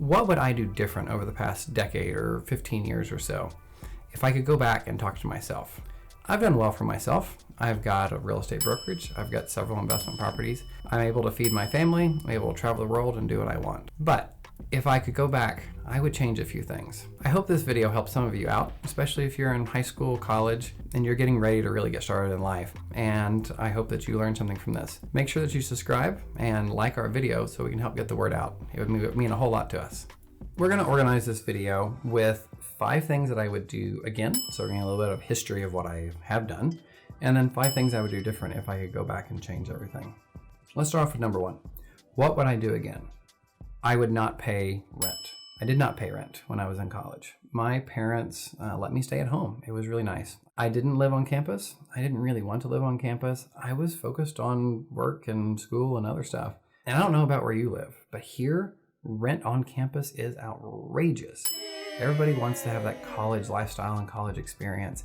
What would I do different over the past decade or 15 years or so if I could go back and talk to myself? I've done well for myself. I've got a real estate brokerage. I've got several investment properties. I'm able to feed my family. I'm able to travel the world and do what I want. But if I could go back, I would change a few things. I hope this video helps some of you out, especially if you're in high school, college, and you're getting ready to really get started in life. And I hope that you learned something from this. Make sure that you subscribe and like our video so we can help get the word out. It would mean a whole lot to us. We're going to organize this video with 5 things that I would do again. So we're going to get a little bit of history of what I have done. And then 5 things I would do different if I could go back and change everything. Let's start off with number 1. What would I do again? I would not pay rent. I did not pay rent when I was in college. My parents let me stay at home. It was really nice. I didn't live on campus. I didn't really want to live on campus. I was focused on work and school and other stuff. And I don't know about where you live, but here, rent on campus is outrageous. Everybody wants to have that college lifestyle and college experience.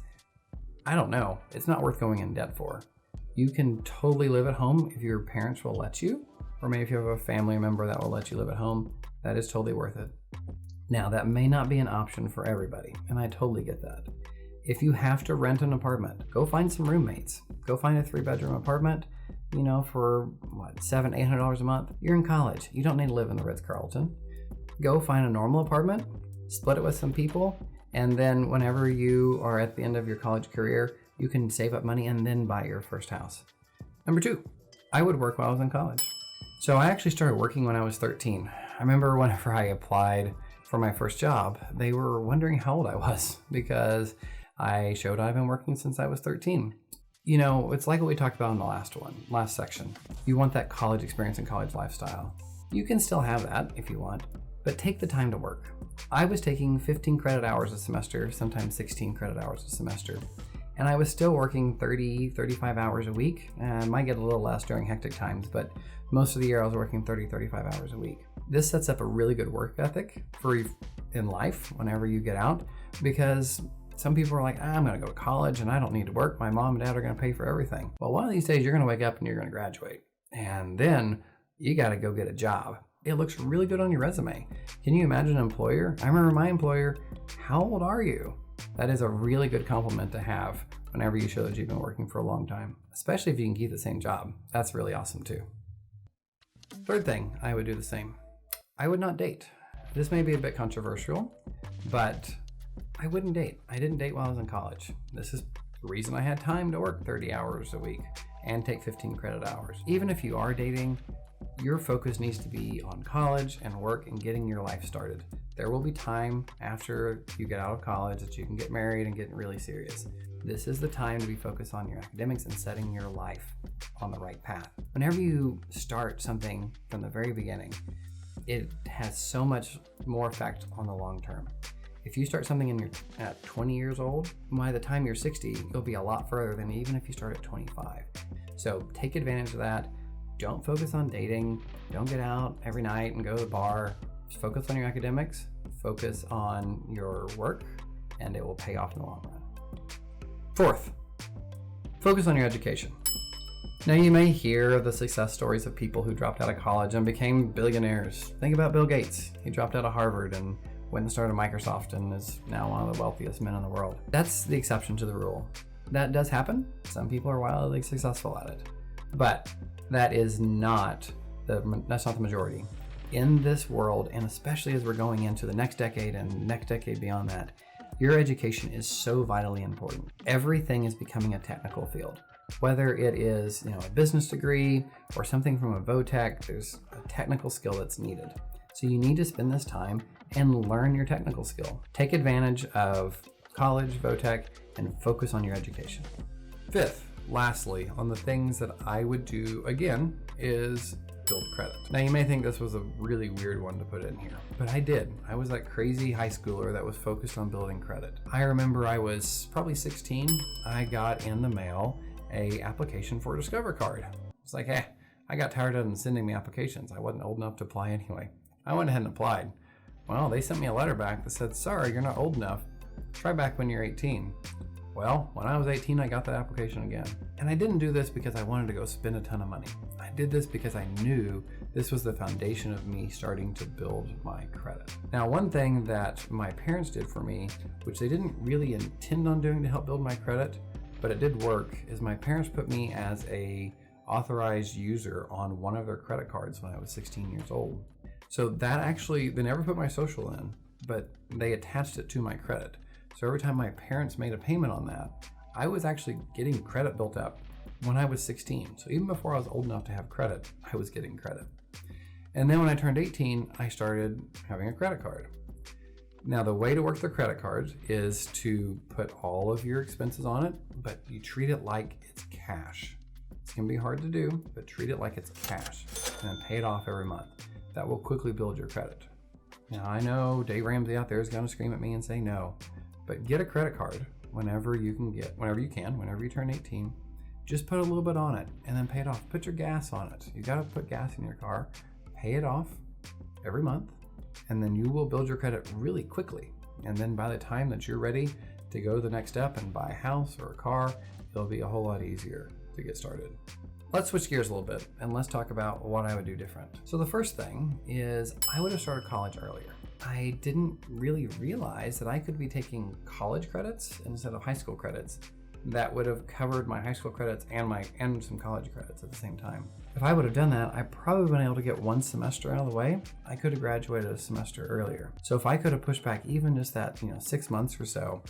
I don't know. It's not worth going in debt for. You can totally live at home if your parents will let you. Or maybe if you have a family member that will let you live at home, that is totally worth it. Now, that may not be an option for everybody, and I totally get that. If you have to rent an apartment, go find some roommates. Go find a 3-bedroom apartment, for $700, $800 a month. You're in college. You don't need to live in the Ritz-Carlton. Go find a normal apartment, split it with some people, and then whenever you are at the end of your college career, you can save up money and then buy your first house. Number 2, I would work while I was in college. So I actually started working when I was 13. I remember whenever I applied for my first job, they were wondering how old I was because I showed I've been working since I was 13. It's like what we talked about in the last section. You want that college experience and college lifestyle. You can still have that if you want, but take the time to work. I was taking 15 credit hours a semester, sometimes 16 credit hours a semester. And I was still working 30, 35 hours a week. And I might get a little less during hectic times, but most of the year I was working 30, 35 hours a week. This sets up a really good work ethic in life whenever you get out, because some people are like, I'm going to go to college and I don't need to work. My mom and dad are going to pay for everything. Well, one of these days you're going to wake up and you're going to graduate. And then you got to go get a job. It looks really good on your resume. Can you imagine an employer? I remember my employer, how old are you? That is a really good compliment to have whenever you show that you've been working for a long time, especially if you can keep the same job. That's really awesome too. 3rd thing, I would do the same. I would not date. This may be a bit controversial, but I wouldn't date. I didn't date while I was in college. This is the reason I had time to work 30 hours a week and take 15 credit hours. Even if you are dating, your focus needs to be on college and work and getting your life started. There will be time after you get out of college that you can get married and get really serious. This is the time to be focused on your academics and setting your life on the right path. Whenever you start something from the very beginning, it has so much more effect on the long term. If you start something at 20 years old, by the time you're 60, you'll be a lot further than even if you start at 25. So take advantage of that. Don't focus on dating. Don't get out every night and go to the bar. Just focus on your academics, focus on your work, and it will pay off in the long run. 4th, focus on your education. Now, you may hear the success stories of people who dropped out of college and became billionaires. Think about Bill Gates. He dropped out of Harvard and went and started Microsoft and is now one of the wealthiest men in the world. That's the exception to the rule. That does happen. Some people are wildly successful at it, but that's not the majority. In this world, and especially as we're going into the next decade and next decade beyond that, your education is so vitally important. Everything is becoming a technical field. Whether it is a business degree or something from a vo-tech, there's a technical skill that's needed. So you need to spend this time and learn your technical skill. Take advantage of college, vo-tech, and focus on your education. 5th, lastly, on the things that I would do again is build credit. Now, you may think this was a really weird one to put in here, but I did. I was that crazy high schooler that was focused on building credit. I remember I was probably 16. I got in the mail a application for a Discover card. It's like, I got tired of them sending me applications. I wasn't old enough to apply anyway. I went ahead and applied. Well, they sent me a letter back that said, sorry, you're not old enough. Try back when you're 18. Well, when I was 18, I got that application again. And I didn't do this because I wanted to go spend a ton of money. I did this because I knew This was the foundation of me starting to build my credit. Now, one thing that my parents did for me, which they didn't really intend on doing to help build my credit, but it did work, is my parents put me as a authorized user on one of their credit cards when I was 16 years old. So that actually, they never put my social in, but they attached it to my credit. So every time my parents made a payment on that, I was actually getting credit built up when I was 16. So even before I was old enough to have credit, I was getting credit. And then when I turned 18, I started having a credit card. Now, the way to work the credit cards is to put all of your expenses on it, but you treat it like it's cash. It's gonna be hard to do, but treat it like it's cash and then pay it off every month. That will quickly build your credit. Now, I know Dave Ramsey out there is gonna scream at me and say no, but get a credit card whenever you can, whenever you turn 18. Just put a little bit on it and then pay it off. Put your gas on it. You gotta put gas in your car, pay it off every month, and then you will build your credit really quickly. And then by the time that you're ready to go to the next step and buy a house or a car, it'll be a whole lot easier to get started. Let's switch gears a little bit and let's talk about what I would do different. So the first thing is I would have started college earlier. I didn't really realize that I could be taking college credits instead of high school credits. That would have covered my high school credits and some college credits at the same time. If I would have done that, I probably would have been able to get one semester out of the way. I could have graduated a semester earlier. So if I could have pushed back even just that, 6 months or so,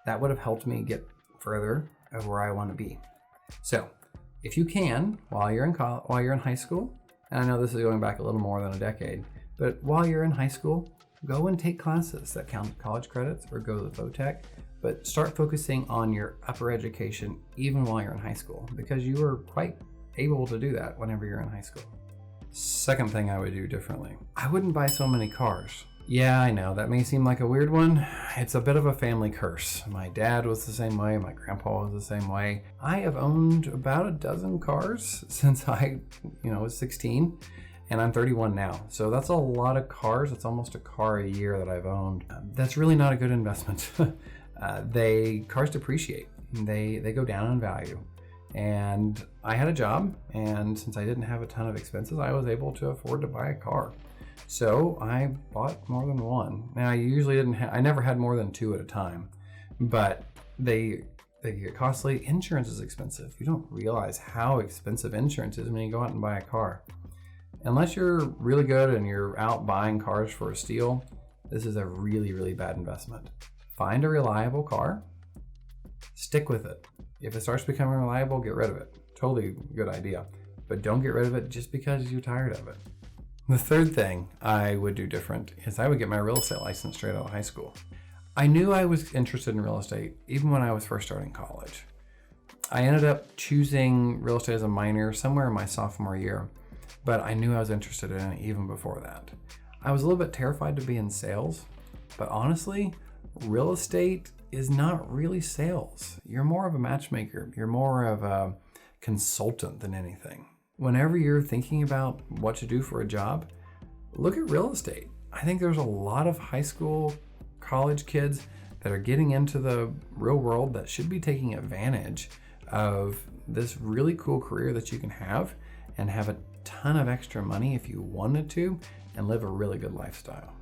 that would have helped me get further of where I want to be. So if you can, while you're in high school, and I know this is going back a little more than a decade, but while you're in high school, go and take classes that count college credits or go to the VOTEC. But start focusing on your upper education even while you're in high school, because you are quite able to do that whenever you're in high school. Second thing I would do differently, I wouldn't buy so many cars. Yeah, I know that may seem like a weird one. It's a bit of a family curse. My dad was the same way. My grandpa was the same way. I have owned about a dozen cars since I was 16. And I'm 31 now. So that's a lot of cars. It's almost a car a year that I've owned. That's really not a good investment. Cars depreciate. They go down in value. And I had a job, and since I didn't have a ton of expenses, I was able to afford to buy a car. So I bought more than one. Now I never had more than two at a time, but they get costly. Insurance is expensive. You don't realize how expensive insurance is when you go out and buy a car. Unless you're really good and you're out buying cars for a steal, this is a really, really bad investment. Find a reliable car, stick with it. If it starts becoming reliable, get rid of it. Totally good idea. But don't get rid of it just because you're tired of it. The third thing I would do different is I would get my real estate license straight out of high school. I knew I was interested in real estate even when I was first starting college. I ended up choosing real estate as a minor somewhere in my sophomore year, but I knew I was interested in it even before that. I was a little bit terrified to be in sales, but honestly, real estate is not really sales. You're more of a matchmaker. You're more of a consultant than anything. Whenever you're thinking about what to do for a job, look at real estate. I think there's a lot of high school, college kids that are getting into the real world that should be taking advantage of this really cool career that you can have and have a ton of extra money if you wanted to and live a really good lifestyle.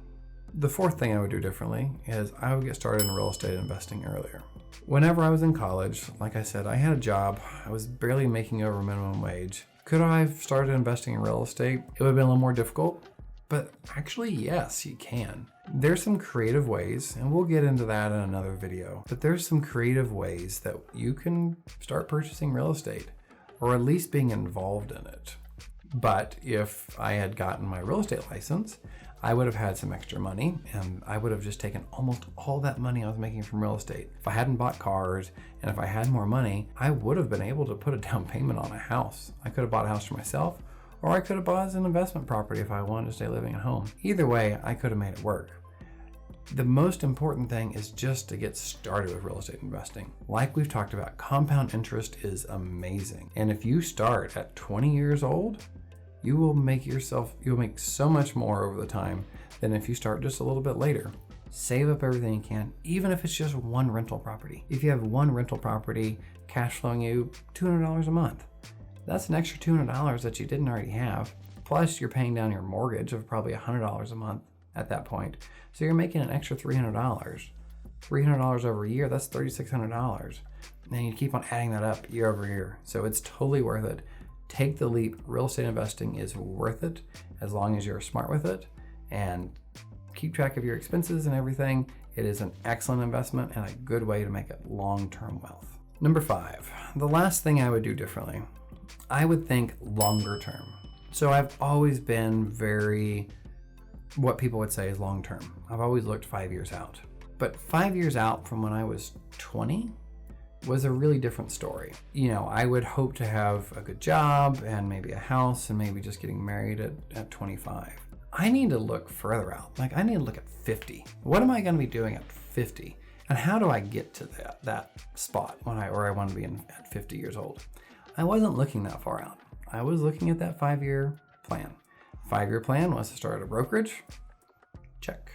The fourth thing I would do differently is I would get started in real estate investing earlier. Whenever I was in college, like I said, I had a job. I was barely making over minimum wage. Could I have started investing in real estate? It would have been a little more difficult, but actually, yes, you can. There's some creative ways, and we'll get into that in another video, but there's some creative ways that you can start purchasing real estate, or at least being involved in it. But if I had gotten my real estate license, I would have had some extra money, and I would have just taken almost all that money I was making from real estate. If I hadn't bought cars, and if I had more money, I would have been able to put a down payment on a house. I could have bought a house for myself, or I could have bought it as an investment property if I wanted to stay living at home. Either way, I could have made it work. The most important thing is just to get started with real estate investing. Like we've talked about, compound interest is amazing. And if you start at 20 years old, you'll make so much more over the time than if you start just a little bit later. Save up everything you can, even if it's just one rental property. If you have one rental property cash flowing you $200 a month, that's an extra $200 that you didn't already have. Plus, you're paying down your mortgage of probably $100 a month at that point. So you're making an extra $300. $300 over a year, that's $3,600. And you keep on adding that up year over year. So it's totally worth it. Take the leap. Real estate investing is worth it as long as you're smart with it and keep track of your expenses and everything. It is an excellent investment and a good way to make it long-term wealth. Number 5, the last thing I would do differently, I would think longer term. So I've always been very, what people would say is long term. I've always looked 5 years out. But 5 years out from when I was 20 was a really different story. You know, I would hope to have a good job and maybe a house and maybe just getting married at 25. I need to look further out. Like, I need to look at 50. What am I going to be doing at 50? And how do I get to that spot where I want to be at 50 years old? I wasn't looking that far out. I was looking at that 5-year plan. 5-year plan was to start a brokerage, check.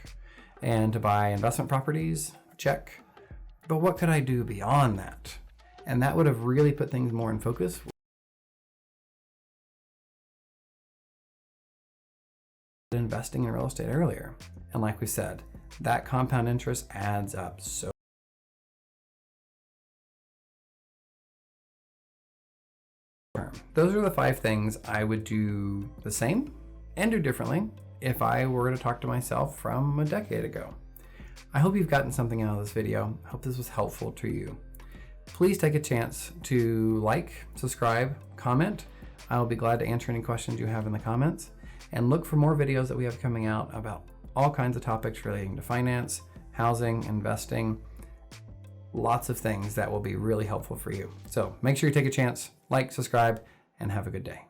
And to buy investment properties, check. But what could I do beyond that? And that would have really put things more in focus. Investing in real estate earlier. And like we said, that compound interest adds up so. Those are the 5 things I would do the same and do differently if I were to talk to myself from a decade ago. I hope you've gotten something out of this video. I hope this was helpful to you. Please take a chance to like, subscribe, comment. I will be glad to answer any questions you have in the comments. And look for more videos that we have coming out about all kinds of topics relating to finance, housing, investing, lots of things that will be really helpful for you. So make sure you take a chance, like, subscribe, and have a good day.